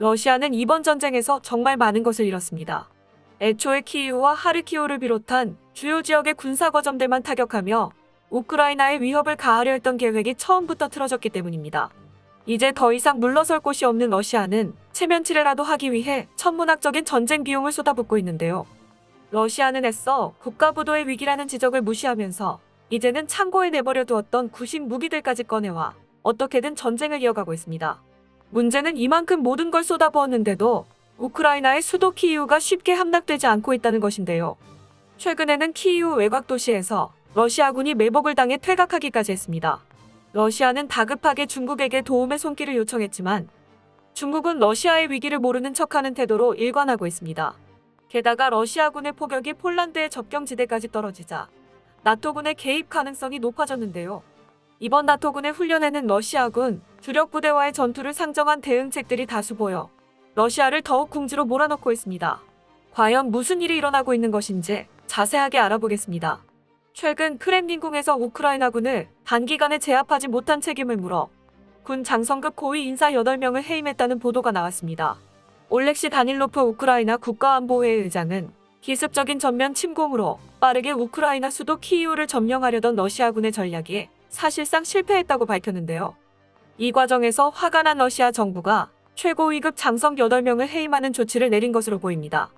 러시아는 이번 전쟁에서 정말 많은 것을 잃었습니다. 애초에 키이우와 하르키우를 비롯한 주요 지역의 군사거점들만 타격하며 우크라이나에 위협을 가하려 했던 계획이 처음부터 틀어졌기 때문입니다. 이제 더 이상 물러설 곳이 없는 러시아는 체면치레라도 하기 위해 천문학적인 전쟁 비용을 쏟아붓고 있는데요. 러시아는 애써 국가부도의 위기라는 지적을 무시하면서 이제는 창고에 내버려 두었던 구식 무기들까지 꺼내와 어떻게든 전쟁을 이어가고 있습니다. 문제는 이만큼 모든 걸 쏟아부었는데도 우크라이나의 수도 키이우가 쉽게 함락되지 않고 있다는 것인데요. 최근에는 키이우 외곽 도시에서 러시아군이 매복을 당해 퇴각하기까지 했습니다. 러시아는 다급하게 중국에게 도움의 손길을 요청했지만 중국은 러시아의 위기를 모르는 척하는 태도로 일관하고 있습니다. 게다가 러시아군의 포격이 폴란드의 접경지대까지 떨어지자 나토군의 개입 가능성이 높아졌는데요. 이번 나토군의 훈련에는 러시아군 주력 부대와의 전투를 상정한 대응책들이 다수 보여 러시아를 더욱 궁지로 몰아넣고 있습니다. 과연 무슨 일이 일어나고 있는 것인지 자세하게 알아보겠습니다. 최근 크렘린궁에서 우크라이나군을 단기간에 제압하지 못한 책임을 물어 군 장성급 고위 인사 8명을 해임했다는 보도가 나왔습니다. 올렉시 다닐로프 우크라이나 국가안보회의 의장은 기습적인 전면 침공으로 빠르게 우크라이나 수도 키이우를 점령하려던 러시아군의 전략이 사실상 실패했다고 밝혔는데요. 이 과정에서 화가 난 러시아 정부가 최고위급 장성 8명을 해임하는 조치를 내린 것으로 보입니다.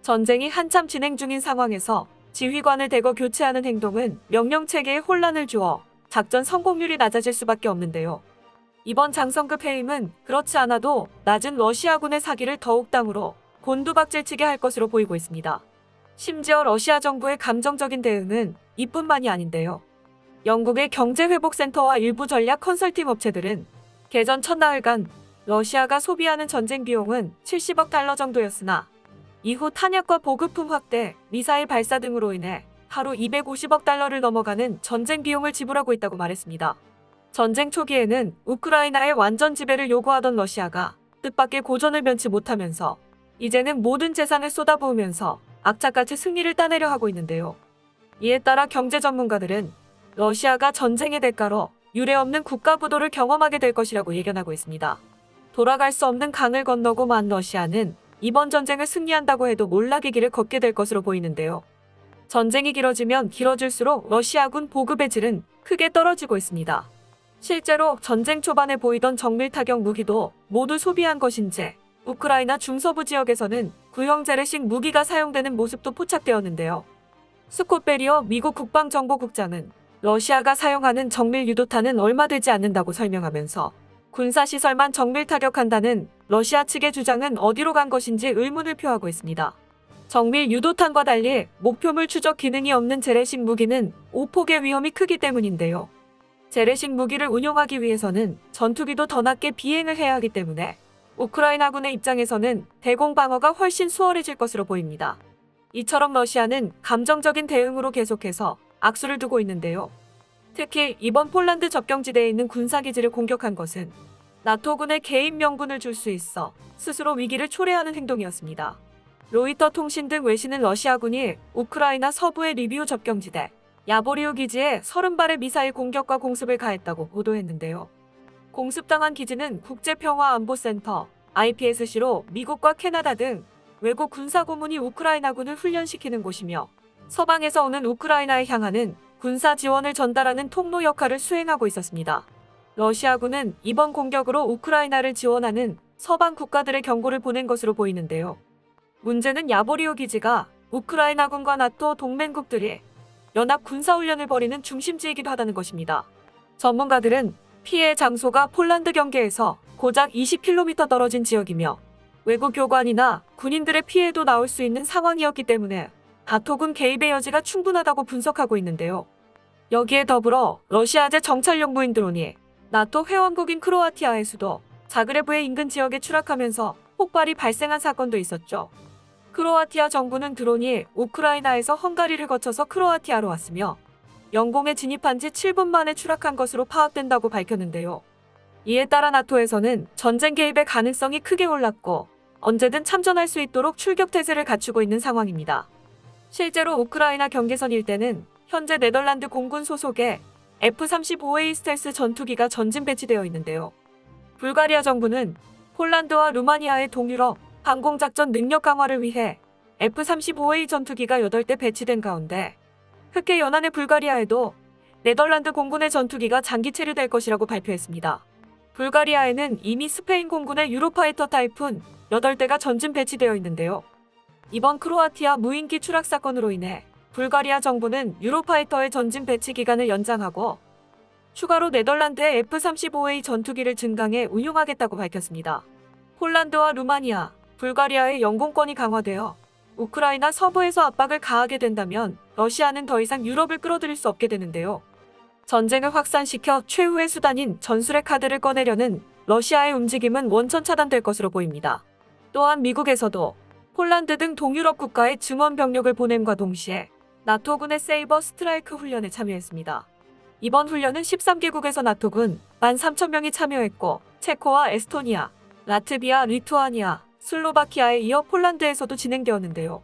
전쟁이 한참 진행 중인 상황에서 지휘관을 대거 교체하는 행동은 명령체계에 혼란을 주어 작전 성공률이 낮아질 수밖에 없는데요. 이번 장성급 해임은 그렇지 않아도 낮은 러시아군의 사기를 더욱 땅으로 곤두박질치게 할 것으로 보이고 있습니다. 심지어 러시아 정부의 감정적인 대응은 이뿐만이 아닌데요. 영국의 경제회복센터와 일부 전략 컨설팅 업체들은 개전 첫나흘간 러시아가 소비하는 전쟁 비용은 70억 달러 정도였으나 이후 탄약과 보급품 확대, 미사일 발사 등으로 인해 하루 250억 달러를 넘어가는 전쟁 비용을 지불하고 있다고 말했습니다. 전쟁 초기에는 우크라이나의 완전 지배를 요구하던 러시아가 뜻밖의 고전을 면치 못하면서 이제는 모든 재산을 쏟아부으면서 악착같이 승리를 따내려 하고 있는데요. 이에 따라 경제 전문가들은 러시아가 전쟁의 대가로 유례없는 국가부도를 경험하게 될 것이라고 예견하고 있습니다. 돌아갈 수 없는 강을 건너고 만 러시아는 이번 전쟁을 승리한다고 해도 몰락의 길을 걷게 될 것으로 보이는데요. 전쟁이 길어지면 길어질수록 러시아군 보급의 질은 크게 떨어지고 있습니다. 실제로 전쟁 초반에 보이던 정밀 타격 무기도 모두 소비한 것인지 우크라이나 중서부 지역에서는 구형 재래식 무기가 사용되는 모습도 포착되었는데요. 스콧 베리어 미국 국방정보국장은 러시아가 사용하는 정밀 유도탄은 얼마 되지 않는다고 설명하면서 군사시설만 정밀 타격한다는 러시아 측의 주장은 어디로 간 것인지 의문을 표하고 있습니다. 정밀 유도탄과 달리 목표물 추적 기능이 없는 재래식 무기는 오폭의 위험이 크기 때문인데요. 재래식 무기를 운용하기 위해서는 전투기도 더 낮게 비행을 해야 하기 때문에 우크라이나군의 입장에서는 대공 방어가 훨씬 수월해질 것으로 보입니다. 이처럼 러시아는 감정적인 대응으로 계속해서 악수를 두고 있는데요. 특히 이번 폴란드 접경지대에 있는 군사기지를 공격한 것은 나토군의 개인 명분을 줄 수 있어 스스로 위기를 초래하는 행동이었습니다. 로이터 통신 등 외신은 러시아군이 우크라이나 서부의 리비우 접경지대 야보리우 기지에 30발의 미사일 공격과 공습을 가했다고 보도했는데요. 공습당한 기지는 국제평화안보센터 IPSC로 미국과 캐나다 등 외국 군사고문이 우크라이나군을 훈련시키는 곳이며 서방에서 오는 우크라이나에 향하는 군사 지원을 전달하는 통로 역할을 수행하고 있었습니다. 러시아군은 이번 공격으로 우크라이나를 지원하는 서방 국가들의 경고를 보낸 것으로 보이는데요. 문제는 야보리우 기지가 우크라이나군과 나토 동맹국들이 연합 군사훈련을 벌이는 중심지이기도 하다는 것입니다. 전문가들은 피해 장소가 폴란드 경계에서 고작 20km 떨어진 지역이며 외국 교관이나 군인들의 피해도 나올 수 있는 상황이었기 때문에 나토군 개입의 여지가 충분하다고 분석하고 있는데요. 여기에 더불어 러시아제 정찰용 무인 드론이 나토 회원국인 크로아티아의 수도 자그레브의 인근 지역에 추락하면서 폭발이 발생한 사건도 있었죠. 크로아티아 정부는 드론이 우크라이나에서 헝가리를 거쳐서 크로아티아로 왔으며 영공에 진입한 지 7분 만에 추락한 것으로 파악된다고 밝혔는데요. 이에 따라 나토에서는 전쟁 개입의 가능성이 크게 올랐고 언제든 참전할 수 있도록 출격 태세를 갖추고 있는 상황입니다. 실제로 우크라이나 경계선 일대는 현재 네덜란드 공군 소속의 F-35A 스텔스 전투기가 전진 배치되어 있는데요. 불가리아 정부는 폴란드와 루마니아의 동유럽 항공작전 능력 강화를 위해 F-35A 전투기가 8대 배치된 가운데 흑해 연안의 불가리아에도 네덜란드 공군의 전투기가 장기 체류될 것이라고 발표했습니다. 불가리아에는 이미 스페인 공군의 유로파이터 타이푼 8대가 전진 배치되어 있는데요. 이번 크로아티아 무인기 추락 사건으로 인해 불가리아 정부는 유로파이터의 전진 배치 기간을 연장하고 추가로 네덜란드의 F-35A 전투기를 증강해 운용하겠다고 밝혔습니다. 폴란드와 루마니아, 불가리아의 영공권이 강화되어 우크라이나 서부에서 압박을 가하게 된다면 러시아는 더 이상 유럽을 끌어들일 수 없게 되는데요. 전쟁을 확산시켜 최후의 수단인 전술의 카드를 꺼내려는 러시아의 움직임은 원천 차단될 것으로 보입니다. 또한 미국에서도 폴란드 등 동유럽 국가의 증원 병력을 보냄과 동시에 나토군의 세이버 스트라이크 훈련에 참여했습니다. 이번 훈련은 13개국에서 나토군 13,000명이 참여했고 체코와 에스토니아, 라트비아, 리투아니아, 슬로바키아에 이어 폴란드에서도 진행되었는데요.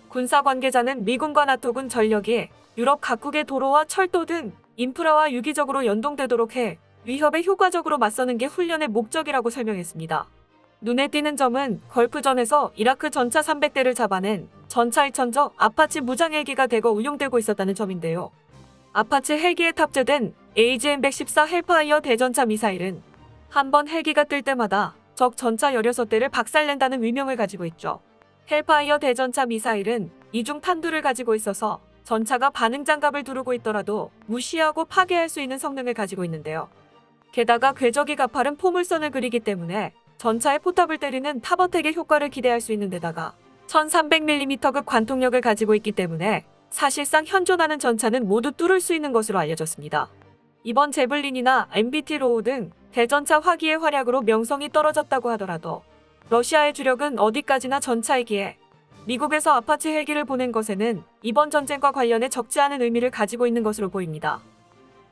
군사 관계자는 미군과 나토군 전력이 유럽 각국의 도로와 철도 등 인프라와 유기적으로 연동되도록 해 위협에 효과적으로 맞서는 게 훈련의 목적이라고 설명했습니다. 눈에 띄는 점은 걸프전에서 이라크 전차 300대를 잡아낸 전차 2000적 아파치 무장 헬기가 대거 운용되고 있었다는 점인데요. 아파치 헬기에 탑재된 AGM-114 헬파이어 대전차 미사일은 한 번 헬기가 뜰 때마다 적 전차 16대를 박살낸다는 위명을 가지고 있죠. 헬파이어 대전차 미사일은 이중 탄두를 가지고 있어서 전차가 반응 장갑을 두르고 있더라도 무시하고 파괴할 수 있는 성능을 가지고 있는데요. 게다가 궤적이 가파른 포물선을 그리기 때문에 전차의 포탑을 때리는 탑어택의 효과를 기대할 수 있는 데다가 1300mm급 관통력을 가지고 있기 때문에 사실상 현존하는 전차는 모두 뚫을 수 있는 것으로 알려졌습니다. 이번 제블린이나 MBT 로우 등 대전차 화기의 활약으로 명성이 떨어졌다고 하더라도 러시아의 주력은 어디까지나 전차이기에 미국에서 아파치 헬기를 보낸 것에는 이번 전쟁과 관련해 적지 않은 의미를 가지고 있는 것으로 보입니다.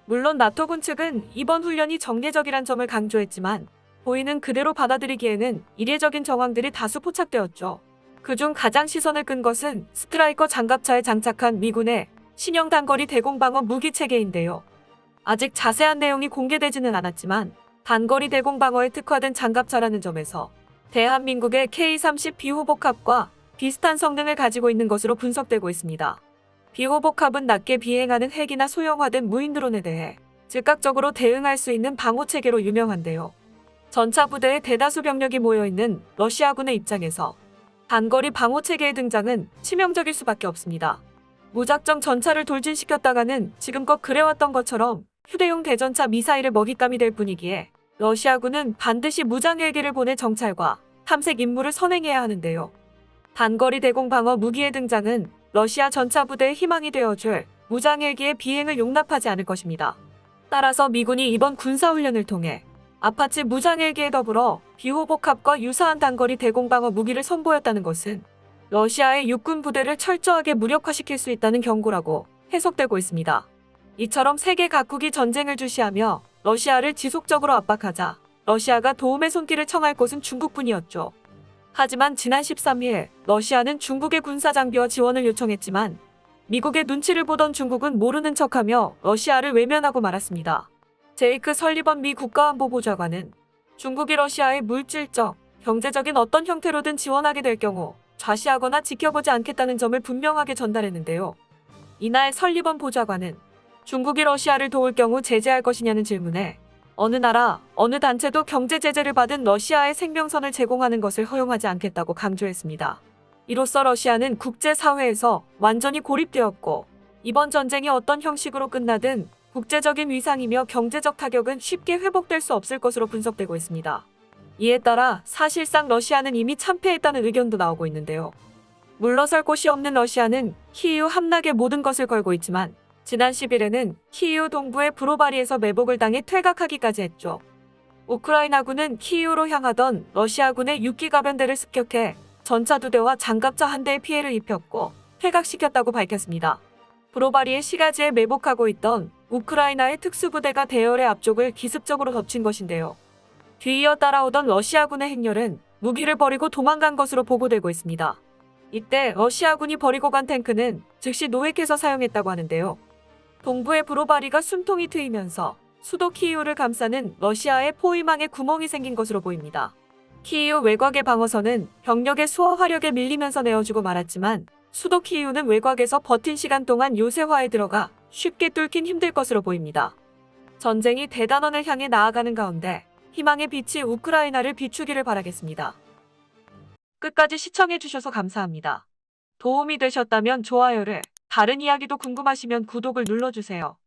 물론 나토군 측은 이번 훈련이 정례적이란 점을 강조했지만 보이는 그대로 받아들이기에는 이례적인 정황들이 다수 포착되었죠. 그중 가장 시선을 끈 것은 스트라이커 장갑차에 장착한 미군의 신형 단거리 대공방어 무기 체계인데요. 아직 자세한 내용이 공개되지는 않았지만 단거리 대공방어에 특화된 장갑차라는 점에서 대한민국의 K-30 비호복합과 비슷한 성능을 가지고 있는 것으로 분석되고 있습니다. 비호복합은 낮게 비행하는 핵이나 소형화된 무인 드론에 대해 즉각적으로 대응할 수 있는 방호체계로 유명한데요. 전차 부대에 대다수 병력이 모여있는 러시아군의 입장에서 단거리 방호체계의 등장은 치명적일 수밖에 없습니다. 무작정 전차를 돌진시켰다가는 지금껏 그래왔던 것처럼 휴대용 대전차 미사일의 먹잇감이 될 뿐이기에 러시아군은 반드시 무장 헬기를 보내 정찰과 탐색 임무를 선행해야 하는데요. 단거리 대공방어 무기의 등장은 러시아 전차 부대의 희망이 되어줄 무장 헬기의 비행을 용납하지 않을 것입니다. 따라서 미군이 이번 군사훈련을 통해 아파치 무장 헬기에 더불어 비호복합과 유사한 단거리 대공방어 무기를 선보였다는 것은 러시아의 육군 부대를 철저하게 무력화시킬 수 있다는 경고라고 해석되고 있습니다. 이처럼 세계 각국이 전쟁을 주시하며 러시아를 지속적으로 압박하자 러시아가 도움의 손길을 청할 곳은 중국뿐이었죠. 하지만 지난 13일 러시아는 중국의 군사 장비와 지원을 요청했지만 미국의 눈치를 보던 중국은 모르는 척하며 러시아를 외면하고 말았습니다. 제이크 설리번 미 국가안보보좌관은 중국이 러시아의 물질적, 경제적인 어떤 형태로든 지원하게 될 경우 좌시하거나 지켜보지 않겠다는 점을 분명하게 전달했는데요. 이날 설리번 보좌관은 중국이 러시아를 도울 경우 제재할 것이냐는 질문에 어느 나라, 어느 단체도 경제 제재를 받은 러시아의 생명선을 제공하는 것을 허용하지 않겠다고 강조했습니다. 이로써 러시아는 국제사회에서 완전히 고립되었고 이번 전쟁이 어떤 형식으로 끝나든 국제적인 위상이며 경제적 타격은 쉽게 회복될 수 없을 것으로 분석되고 있습니다. 이에 따라 사실상 러시아는 이미 참패했다는 의견도 나오고 있는데요. 물러설 곳이 없는 러시아는 키이우 함락에 모든 것을 걸고 있지만 지난 10일에는 키이우 동부의 브로바리에서 매복을 당해 퇴각하기까지 했죠. 우크라이나군은 키이우로 향하던 러시아군의 6기 가변대를 습격해 전차 2대와 장갑차 1대에 피해를 입혔고 퇴각시켰다고 밝혔습니다. 브로바리의 시가지에 매복하고 있던 우크라이나의 특수부대가 대열의 앞쪽을 기습적으로 덮친 것인데요. 뒤이어 따라오던 러시아군의 행렬은 무기를 버리고 도망간 것으로 보고되고 있습니다. 이때 러시아군이 버리고 간 탱크는 즉시 노획해서 사용했다고 하는데요. 동부의 브로바리가 숨통이 트이면서 수도 키이우를 감싸는 러시아의 포위망에 구멍이 생긴 것으로 보입니다. 키이우 외곽의 방어선은 병력의 수와 화력에 밀리면서 내어주고 말았지만 수도 키이우는 외곽에서 버틴 시간 동안 요새화에 들어가 쉽게 뚫긴 힘들 것으로 보입니다. 전쟁이 대단원을 향해 나아가는 가운데 희망의 빛이 우크라이나를 비추기를 바라겠습니다. 끝까지 시청해주셔서 감사합니다. 도움이 되셨다면 좋아요를, 다른 이야기도 궁금하시면 구독을 눌러주세요.